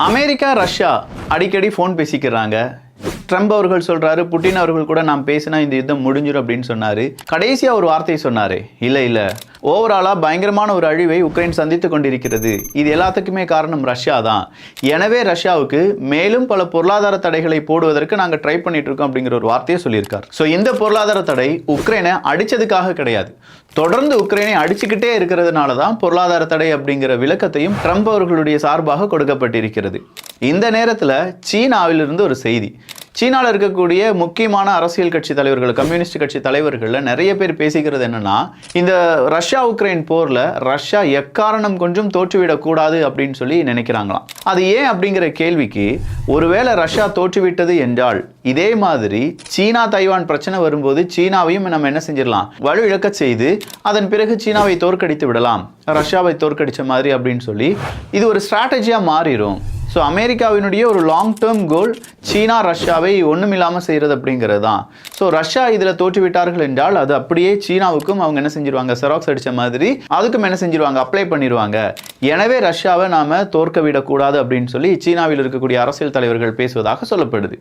America Russia அடிக்கடி phone பேசிக்கிறாங்க. Trump அவர்கள் சொல்றாரு, புட்டின் அவர்கள் கூட நான் பேசினா இந்த யுத்தம் முடிஞ்சிடும் அப்படின்னு சொன்னாரு. கடைசியா ஒரு வார்த்தையை சொன்னாரு, இல்ல ஓவராலா பயங்கரமான ஒரு அழிவை உக்ரைன் சந்தித்து கொண்டிருக்கிறது, இது எல்லாத்துக்குமே காரணம் ரஷ்யா தான். எனவே ரஷ்யாவுக்கு மேலும் பல பொருளாதார தடைகளை போடுவதற்கு நாங்கள் ட்ரை பண்ணிட்டு இருக்கோம் அப்படிங்கிற ஒரு வார்த்தையை சொல்லியிருக்காரு. ஸோ இந்த பொருளாதார தடை உக்ரைனை அடிச்சதுக்காக கிடையாது, தொடர்ந்து உக்ரைனை அடிச்சுக்கிட்டே இருக்கிறதுனால தான் பொருளாதார தடை அப்படிங்கிற விளக்கத்தையும் ட்ரம்ப் அவர்களுடைய சார்பாக கொடுக்கப்பட்டிருக்கிறது. இந்த நேரத்தில் சீனாவிலிருந்து ஒரு செய்தி. சீனாவில் இருக்கக்கூடிய முக்கியமான அரசியல் கட்சி தலைவர்கள், கம்யூனிஸ்ட் கட்சி தலைவர்களில் நிறைய பேர் பேசிக்கிறது என்னன்னா, இந்த ரஷ்யா உக்ரைன் போரில் ரஷ்யா எக்காரணம் கொஞ்சம் தோற்றுவிடக்கூடாது அப்படின்னு சொல்லி நினைக்கிறாங்களாம். அது ஏன் அப்படிங்கிற கேள்விக்கு, ஒருவேளை ரஷ்யா தோற்றுவிட்டது என்றால் இதே மாதிரி சீனா தைவான் பிரச்சனை வரும்போது சீனாவையும் நம்ம என்ன செஞ்சிடலாம், வலு இழக்க செய்து அதன் பிறகு சீனாவை தோற்கடித்து விடலாம், ரஷ்யாவை தோற்கடித்த மாதிரி அப்படின்னு சொல்லி இது ஒரு ஸ்ட்ராட்டஜியாக மாறிடும். ஸோ அமெரிக்காவினுடைய ஒரு லாங் டேர்ம் கோல் சீனா ரஷ்யாவை ஒன்றுமில்லாமல் செய்கிறது அப்படிங்கிறது தான். ஸோ ரஷ்யா இதில் தோற்றுவிட்டார்கள் என்றால் அது அப்படியே சீனாவுக்கும் அவங்க என்ன செஞ்சிருவாங்க, செராக்ஸ் அடித்த மாதிரி அதுக்கும் என்ன செஞ்சிருவாங்க, அப்ளை பண்ணிடுவாங்க. எனவே ரஷ்யாவை நாம் தோற்க விடக்கூடாது அப்படின்னு சொல்லி சீனாவில் இருக்கக்கூடிய அரசியல் தலைவர்கள் பேசுவதாக சொல்லப்படுது.